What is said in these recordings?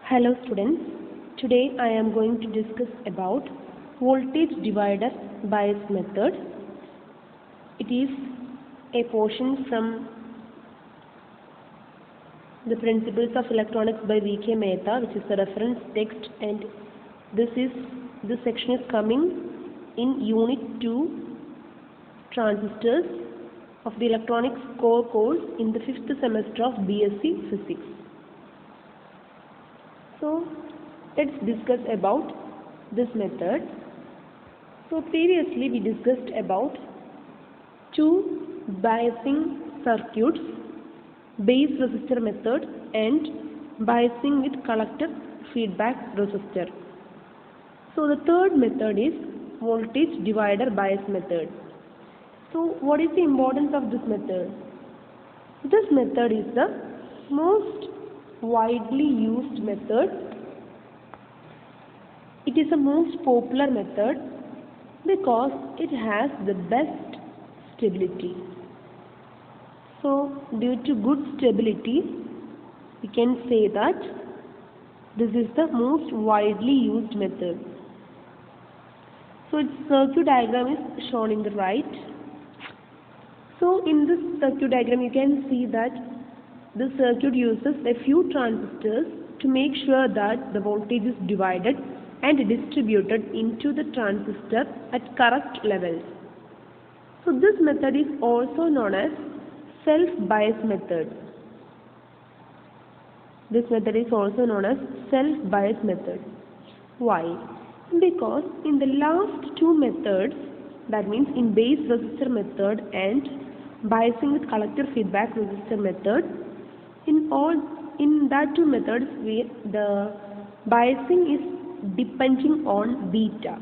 Hello students, today I am going to discuss about voltage divider bias method. It is a portion from the Principles of Electronics by V.K. Mehta, which is the reference text, and this section is coming in Unit 2 Transistors of the Electronics Core course in the 5th semester of BSc Physics. So let's discuss about this method. So previously we discussed about two biasing circuits, base resistor method and biasing with collector feedback resistor. So the third method is voltage divider bias method. So what is the importance of this method? This method is the most widely used method. It is the most popular method because it has the best stability. So due to good stability, we can say that this is the most widely used method. So its circuit diagram is shown in the right. So in this circuit diagram you can see that the circuit uses a few transistors to make sure that the voltage is divided and distributed into the transistor at correct levels. So this method is also known as self-bias method. This method is also known as self-bias method. Why? Because in the last two methods, that means in base resistor method and biasing with collector feedback resistor method, in that two methods the biasing is depending on beta.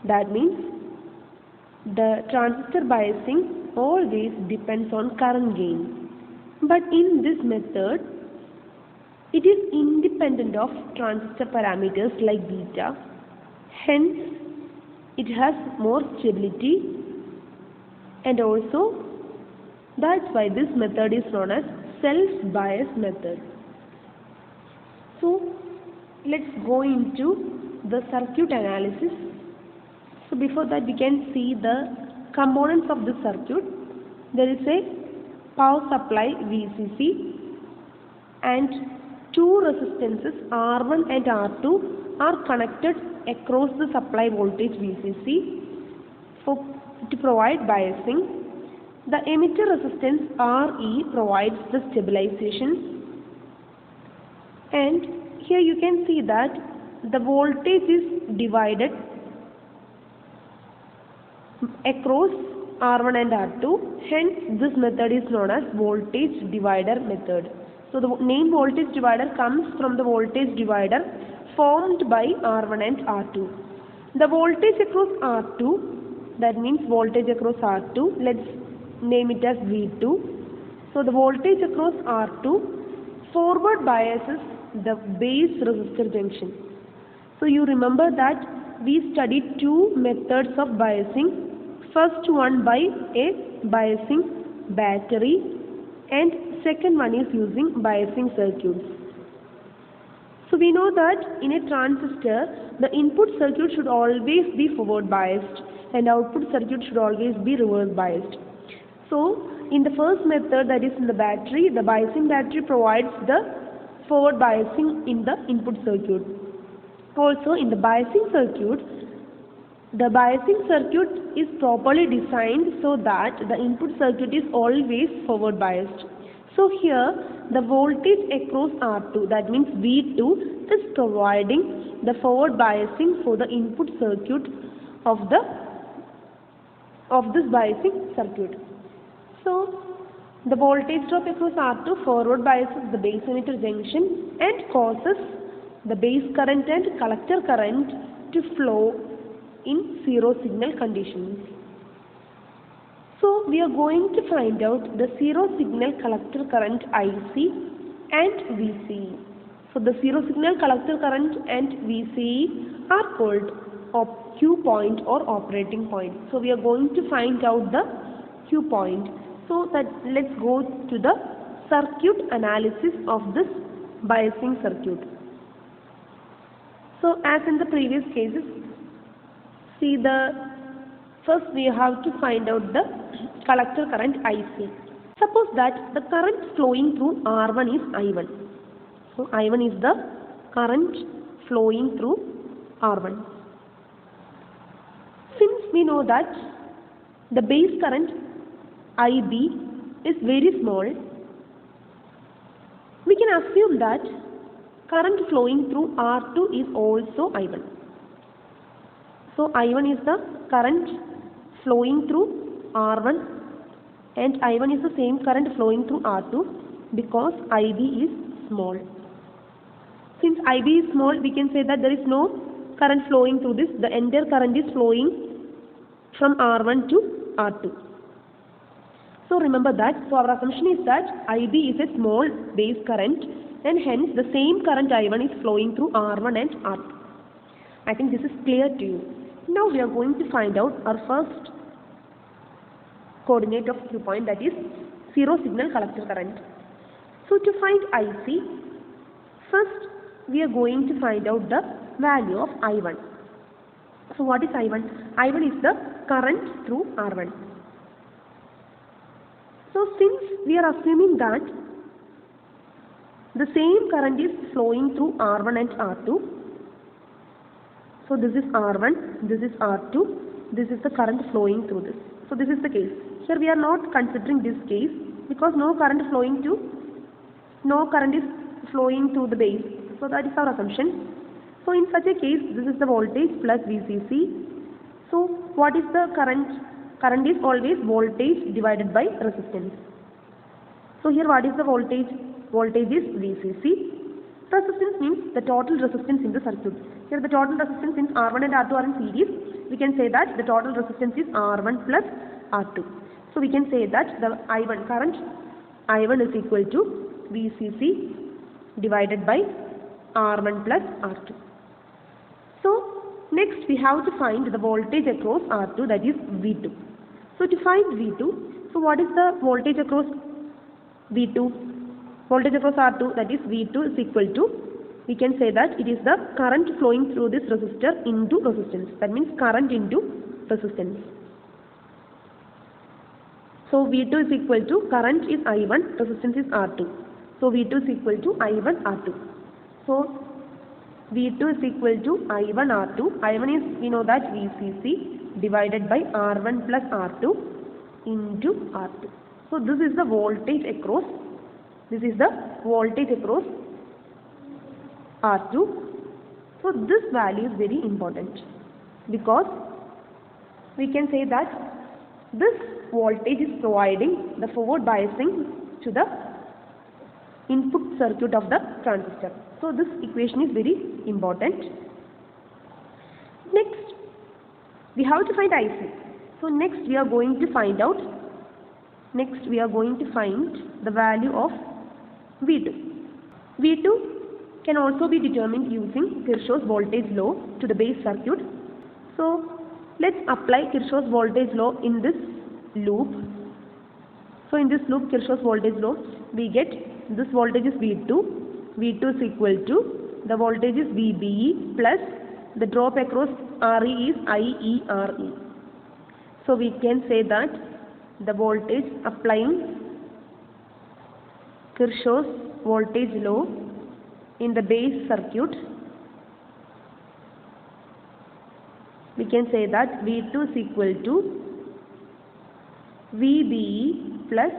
That means the transistor biasing always depends on current gain. But in this method, it is independent of transistor parameters like beta. Hence, it has more stability, and also that's why this method is known as self-bias method. So let's go into the circuit analysis. So before that we can see the components of the circuit. There is a power supply VCC and two resistances R1 and R2 are connected across the supply voltage VCC to provide biasing. The emitter resistance RE provides the stabilization, and here you can see that the voltage is divided across R1 and R2, hence this method is known as voltage divider method. So the name voltage divider comes from the voltage divider formed by R1 and R2. The voltage across R2, that means voltage across R2, let's name it as V2. So the voltage across R2 forward biases the base resistor junction. So you remember that we studied two methods of biasing. First one by a biasing battery and second one is using biasing circuits. So we know that in a transistor the input circuit should always be forward biased and output circuit should always be reverse biased. So in the first method, that is in the battery, the biasing battery provides the forward biasing in the input circuit. Also in the biasing circuit is properly designed so that the input circuit is always forward biased. So here the voltage across R2, that means V2, is providing the forward biasing for the input circuit of this biasing circuit. So the voltage drop across R2 forward biases the base emitter junction and causes the base current and collector current to flow in zero signal conditions. So we are going to find out the zero signal collector current IC and VCE. So the zero signal collector current and VCE are called Q point or operating point. So we are going to find out the Q point. So that let's go to the circuit analysis of this biasing circuit. So as in the previous cases, see first we have to find out the collector current IC. Suppose that the current flowing through R1 is I1. So I1 is the current flowing through R1. Since we know that the base current IB is very small, we can assume that current flowing through R2 is also I1. So I1 is the current flowing through R1 and I1 is the same current flowing through R2 because IB is small. Since IB is small, we can say that there is no current flowing through this. The entire current is flowing from R1 to R2. So remember that. So our assumption is that IB is a small base current and hence the same current I1 is flowing through R1 and R2. I think this is clear to you. Now we are going to find out our first coordinate of Q point, that is zero signal collector current. So to find IC, first we are going to find out the value of I1. So what is I1? I1 is the current through R1. So since we are assuming that the same current is flowing through R1 and R2, so this is R1, this is R2, this is the current flowing through this. So this is the case. Here we are not considering this case because no current is flowing through the base. So that is our assumption. So in such a case, this is the voltage plus VCC. So what is the current? Current is always voltage divided by resistance. So here what is the voltage? Voltage is VCC. Resistance means the total resistance in the circuit. Here the total resistance, since R1 and R2 are in series, we can say that the total resistance is R1 plus R2. So we can say that the I1 current I1 is equal to VCC divided by R1 plus R2. So next we have to find the voltage across R2, that is V2. So to find V2, so what is the voltage across V2? Voltage across R2, that is V2 is equal to, we can say that it is the current flowing through this resistor into resistance. That means current into resistance. So V2 is equal to, current is I1, resistance is R2. So V2 is equal to I1 R2. So V2 is equal to I1 R2. I1 is, we know that VCC divided by R1 plus R2 into R2. So this is the voltage across, R2. So this value is very important because we can say that this voltage is providing the forward biasing to the input circuit of the transistor. So this equation is very important. Next, we have to find IC. So next we are going to find the value of V2. V2 can also be determined using Kirchhoff's voltage law to the base circuit. So let's apply Kirchhoff's voltage law in this loop. So in this loop, Kirchhoff's voltage law, we get this voltage is V2. V2 is equal to, the voltage is VBE plus the drop across RE is IERE. So we can say that the voltage applying Kirchhoff's voltage law in the base circuit, we can say that V2 is equal to VBE plus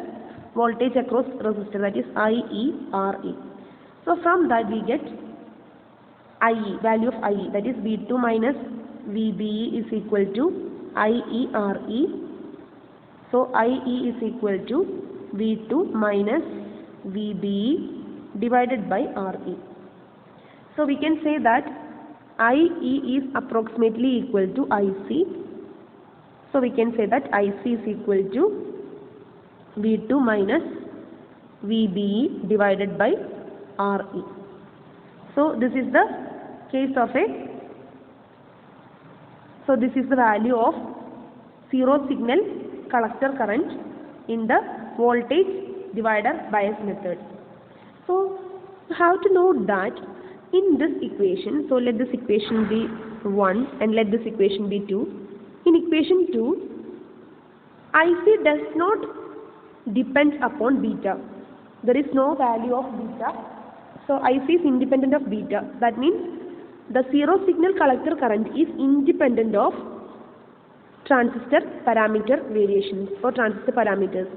voltage across resistor, that is IERE. So from that we get IE, value of IE, that is V2 minus VBE is equal to IERE. So IE is equal to V2 minus VBE divided by RE. So we can say that IE is approximately equal to IC. So we can say that IC is equal to V2 minus VBE divided by RE. So this is the case of this is the value of zero signal collector current in the voltage divider bias method. So you have to note that In this equation, so let this equation be 1 and let this equation be 2. In equation 2, IC does not depend upon beta. There is no value of beta. So IC is independent of beta. That means the zero signal collector current is independent of transistor parameter variations or transistor parameters.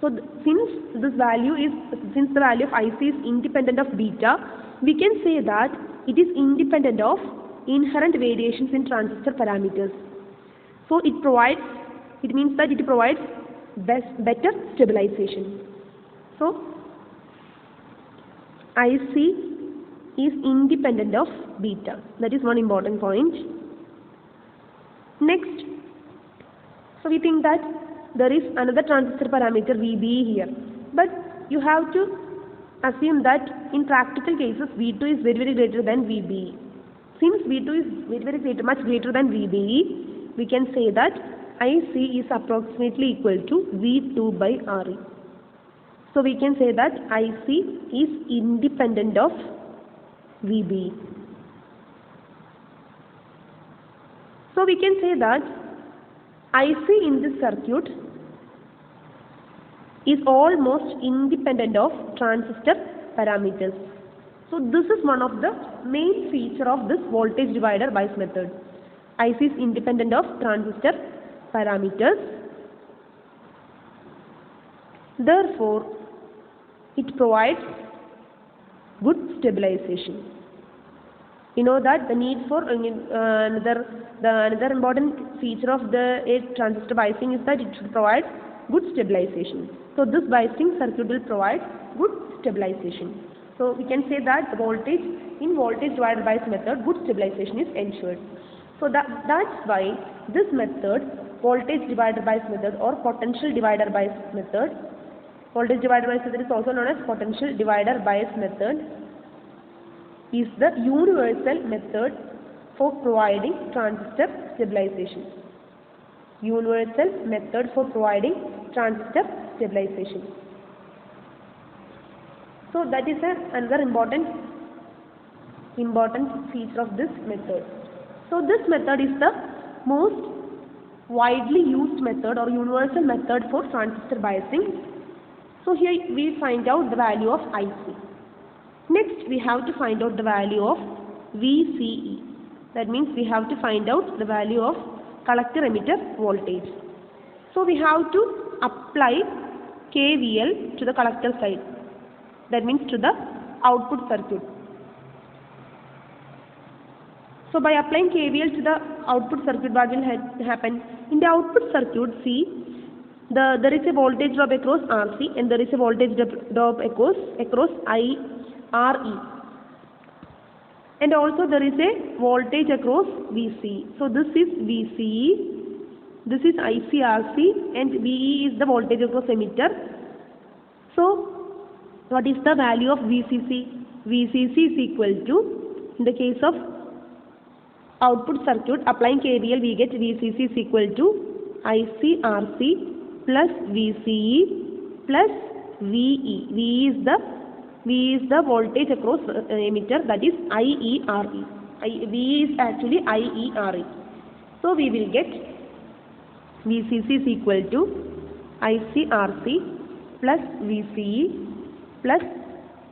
So since the value of IC is independent of beta, we can say that it is independent of inherent variations in transistor parameters. So it means that it provides better stabilization. So IC is independent of beta. That is one important point. Next, so we think that there is another transistor parameter VBE here, but you have to assume that in practical cases V2 is very greater than VBE. Since V2 is much greater than VBE, we can say that IC is approximately equal to V2 by RE. So we can say that IC is independent of VBE. So we can say that IC in this circuit is almost independent of transistor parameters. So this is one of the main feature of this voltage divider bias method. IC is independent of transistor parameters. Therefore, it provides good stabilization. You know that the need for another important feature of a transistor biasing is that it should provide good stabilization. So this biasing circuit will provide good stabilization. So we can say that in voltage divider bias method, good stabilization is ensured. So that's why this method, voltage divider bias method or potential divider bias method, voltage divider bias method is also known as potential divider bias method, is the universal method for providing transistor stabilization. Universal method for providing transistor stabilization. So that is another important feature of this method. So this method is the most widely used method or universal method for transistor biasing. So here we find out the value of IC. Next we have to find out the value of VCE. That means we have to find out the value of collector emitter voltage. So we have to apply KVL to the collector side. That means to the output circuit. So by applying KVL to the output circuit, what will happen? In the output circuit, see, there is a voltage drop across RC and there is a voltage drop across RE. And also there is a voltage across VCE. So this is VCE, this is ICRC, and VE is the voltage across emitter. So what is the value of VCC? VCC is equal to, in the case of output circuit, applying KVL, we get VCC is equal to ICRC plus VCE plus VE. VE is the voltage across emitter, that is IERE. VE is actually IERE. So we will get VCC is equal to ICRC plus VCE plus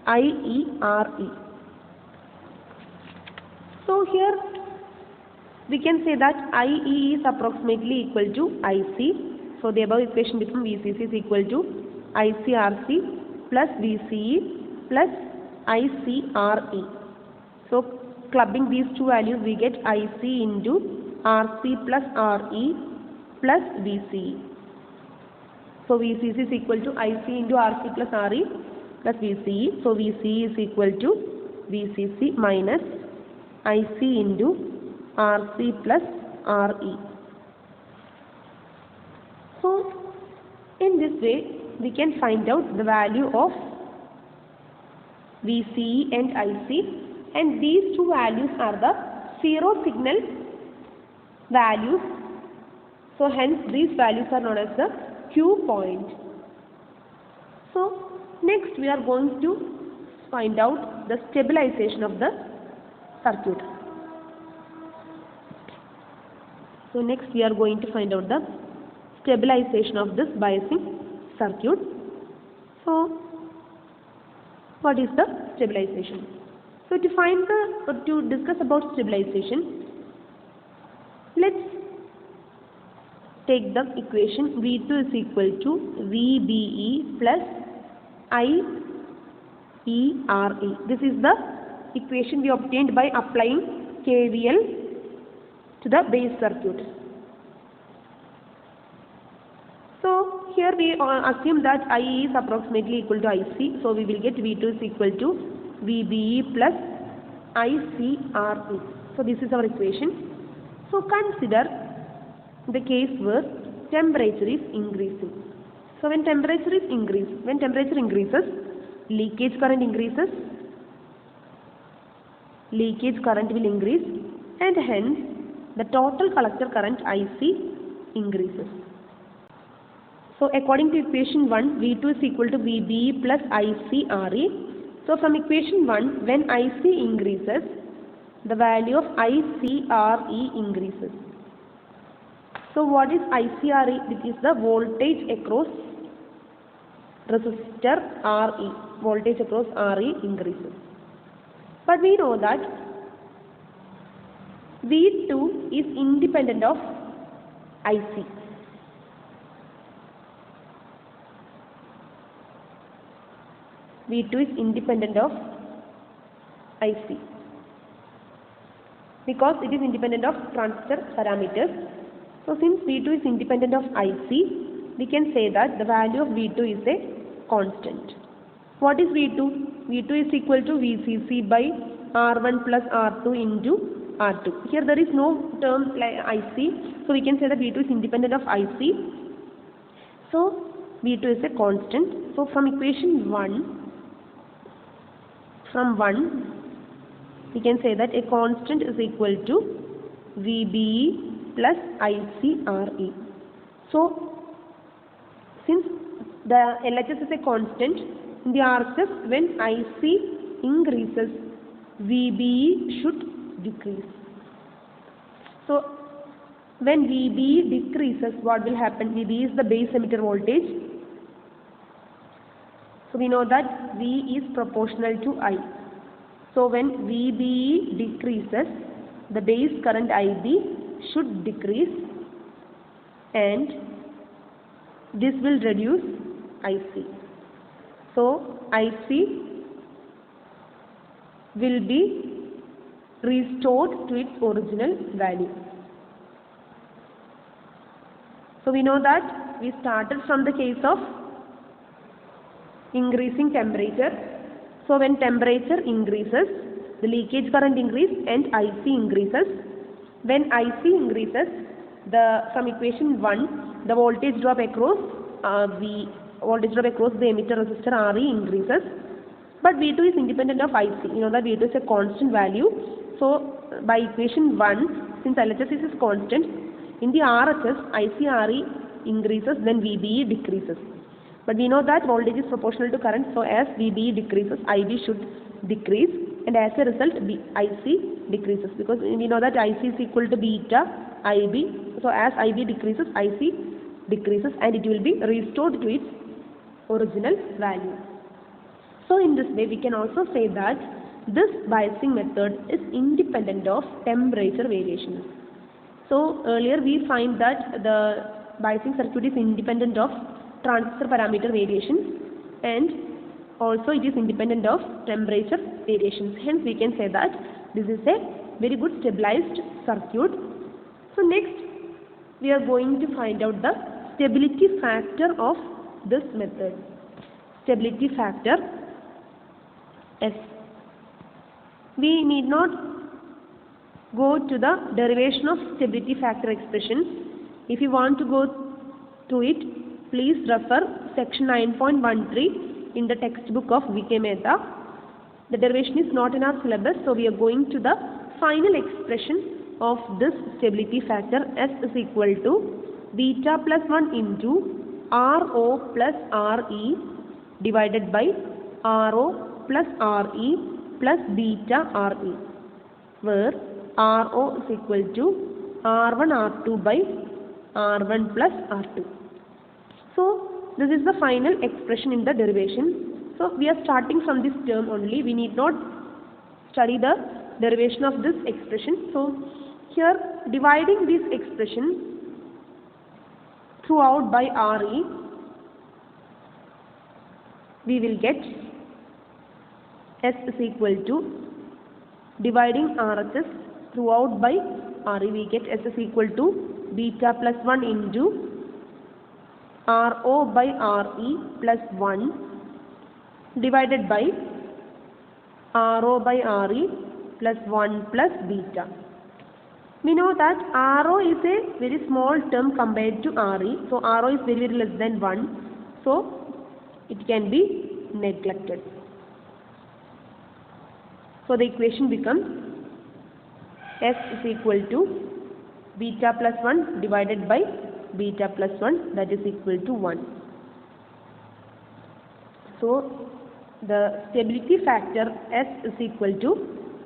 IERE. So here we can say that IE is approximately equal to IC. So the above equation becomes VCC is equal to ICRC plus VCE plus ICRE. So clubbing these two values, we get IC into RC plus RE plus VCE. So VCC is equal to IC into RC plus RE plus VCE. So VCE is equal to VCC minus IC into RC plus RE. So in this way we can find out the value of VCE and IC, and these two values are the zero signal values. So hence these values are known as the Q point. So next we are going to find out the stabilization of the circuit. So next we are going to find out the stabilization of this biasing circuit. So what is the stabilization? So to discuss about stabilization, let's take the equation V2 is equal to VBE plus IERE. This is the equation we obtained by applying KVL to the base circuit. So here we assume that IE is approximately equal to IC. So we will get V2 is equal to VBE plus ICRE. So this is our equation. So consider the case where temperature is increasing. So when temperature increases, leakage current increases, leakage current will increase, and hence the total collector current IC increases. So according to equation 1, V2 is equal to VBE plus ICRE. So from equation 1, when IC increases, the value of ICRE increases. So what is ICRE? It is the voltage across resistor RE. Voltage across RE increases. But we know that V2 is independent of IC. V2 is independent of IC because it is independent of transistor parameters. So since V2 is independent of IC, we can say that the value of V2 is a constant. What is V2? V2 is equal to VCC by R1 plus R2 into R2. Here there is no term like IC, so we can say that V2 is independent of IC. So V2 is a constant. So from equation 1, we can say that a constant is equal to VBE plus ICRE. So since the LHS is a constant, in the RHS when IC increases, VBE should decrease. So when VBE decreases, what will happen? VBE is the base emitter voltage. So we know that V is proportional to I. So when VBE decreases, the base current IB should decrease, and this will reduce IC. So IC will be restored to its original value. So we know that we started from the case of increasing temperature. So when temperature increases, the leakage current increases and IC increases. When IC increases, from equation 1, the voltage drop across the emitter resistor RE increases. But V2 is independent of IC. You know that V2 is a constant value. So by equation 1, since LHS is constant, in the RHS, ICRE increases, then VBE decreases. But we know that voltage is proportional to current, so as VBE decreases, IB should decrease, and as a result, IC decreases, because we know that IC is equal to beta IB. So as IB decreases, IC decreases, and it will be restored to its original value. So in this way, we can also say that this biasing method is independent of temperature variations. So earlier we find that the biasing circuit is independent of transistor parameter variations, and also it is independent of temperature variations. Hence we can say that this is a very good stabilized circuit. So next we are going to find out the stability factor of this method. Stability factor S. We need not go to the derivation of stability factor expressions. If you want to go to it, please refer section 9.13 in the textbook of V.K. Mehta. The derivation is not in our syllabus, so we are going to the final expression of this stability factor. S is equal to beta plus 1 into RO plus RE divided by RO plus RE plus beta RE. where RO is equal to R1 R2 by R1 plus R2. So this is the final expression in the derivation. So we are starting from this term only. We need not study the derivation of this expression. So here, dividing this expression throughout by RE, we will get S is equal to, dividing RHS throughout by RE, we get S is equal to beta plus 1 into RO by RE plus 1 divided by RO by RE plus 1 plus beta. We know that RO is a very small term compared to RE. So RO is very less than 1. So it can be neglected. So the equation becomes S is equal to beta plus 1 divided by beta plus 1, that is equal to 1. So the stability factor S is equal to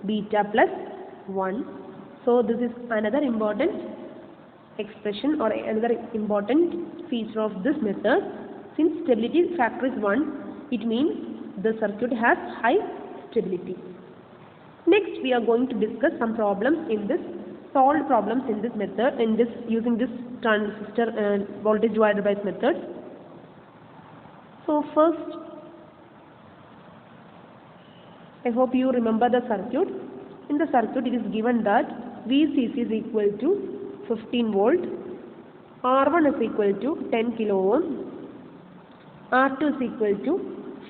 beta plus 1. So this is another important expression or another important feature of this method. Since stability factor is 1, it means the circuit has high stability. Next we are going to discuss some problems in this, solved problems in this method, in this using this transistor voltage divider bias method. So first, I hope you remember the circuit. In the circuit it is given that VCC is equal to 15 volt, R1 is equal to 10 kilo ohm, R2 is equal to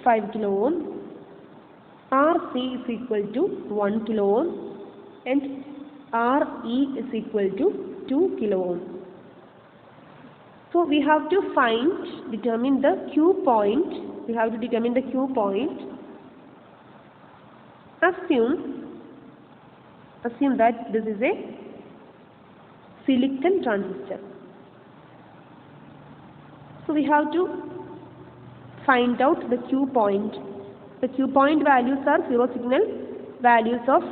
5 kilo ohm, RC is equal to 1 kilo ohm, and RE is equal to 2 kilo ohm. So we have to determine the Q point. We have to determine the Q point. Assume that this is a silicon transistor. So we have to find out the Q point. The Q point values are zero signal values of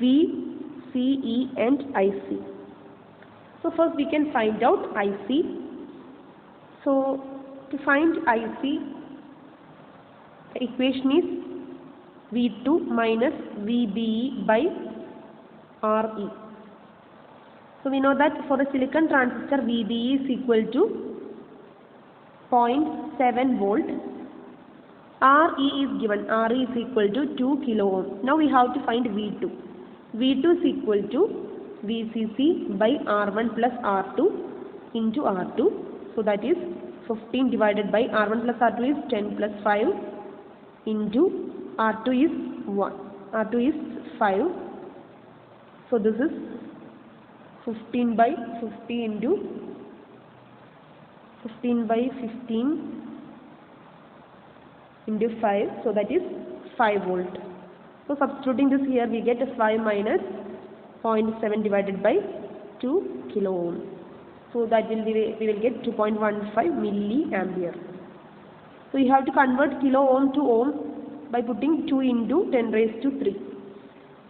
V, C, E and IC. So first we can find out IC. So to find IC, the equation is V2 minus VBE by RE. So we know that for a silicon transistor VBE is equal to 0.7 volt. RE is given, RE is equal to 2 kilo ohm. Now we have to find V2. V2 is equal to VCC by R1 plus R2 into R2. So that is 15 divided by R1 plus R2 is 10 plus 5 into R2 is 1. R2 is 5. So this is 15 by 50 into 15 by 15 into 5. So that is 5 volt. So substituting this here, we get 5 minus 0.7 divided by 2 kilo ohm. So that will be, we will get 2.15 milliampere. So you have to convert kilo ohm to ohm by putting 2 into 10 raised to 3.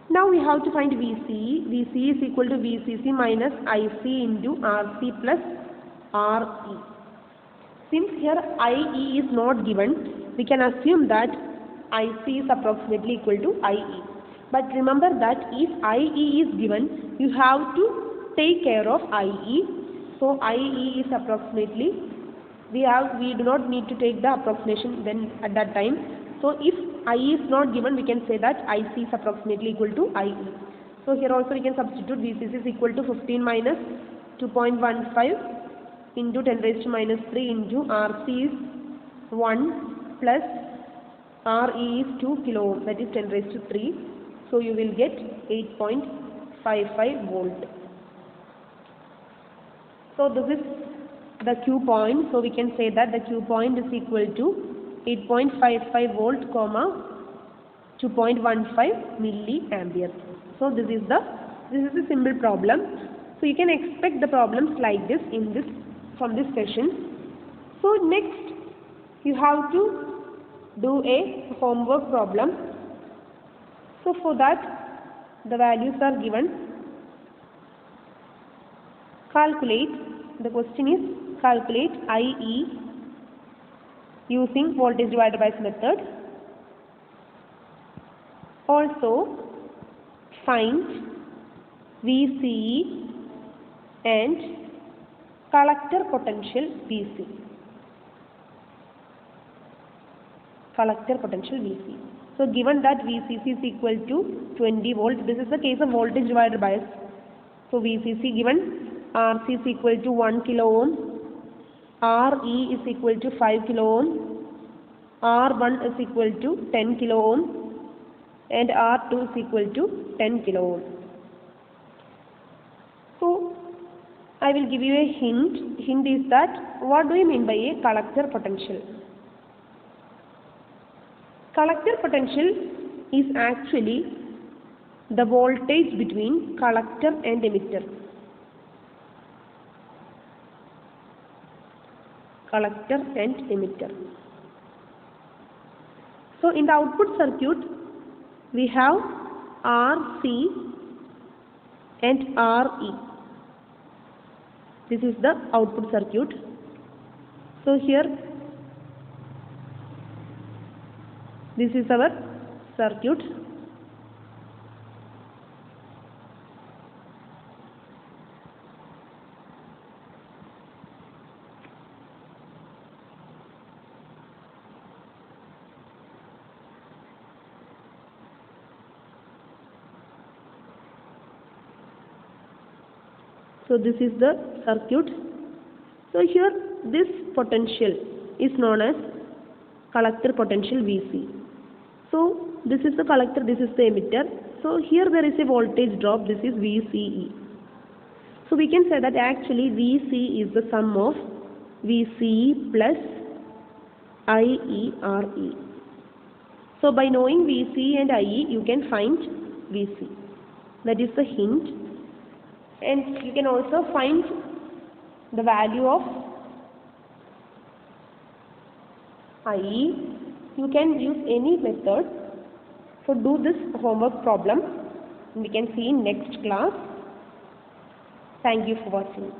Now we have to find VCE. VCE is equal to VCC minus IC into RC plus RE. Since here IE is not given, we can assume that IC is approximately equal to IE. But remember that if IE is given, you have to take care of IE. So IE is approximately, we do not need to take the approximation then at that time. So if IE is not given, we can say that IC is approximately equal to IE. So here also we can substitute VCC is equal to 15 minus 2.15 into 10 raised to minus 3 into RC is 1 plus RE is 2 kilo ohm, that is 10 raised to 3. So you will get 8.55 volt. So this is the Q point. So we can say that the Q point is equal to 8.55 volt, 2.15 milliampere. So this is a simple problem. So you can expect the problems like this from this session. So next you have to do a homework problem. So for that the values are given. Calculate, the question is calculate IE using voltage divider bias method. Also find VCE and collector potential VC. Collector potential VC. So given that VCC is equal to 20 volts, this is the case of voltage divider bias. So VCC given, RC is equal to 1 kilo ohm, RE is equal to 5 kilo ohm, R1 is equal to 10 kilo ohm, and R2 is equal to 10 kilo ohm. So I will give you a hint. Hint is that what do you mean by a collector potential? Collector potential is actually the voltage between collector and emitter. Collector and emitter. So in the output circuit we have RC and RE. This is the output circuit. So here this is our circuit. So this is the circuit. So here this potential is known as collector potential VC. So this is the collector, this is the emitter. So here there is a voltage drop, this is VCE. So we can say that actually VC is the sum of VCE plus IERE. So by knowing VC and IE you can find VC. That is the hint. And you can also find the value of IE. You can use any method. So do this homework problem. We can see in next class. Thank you for watching.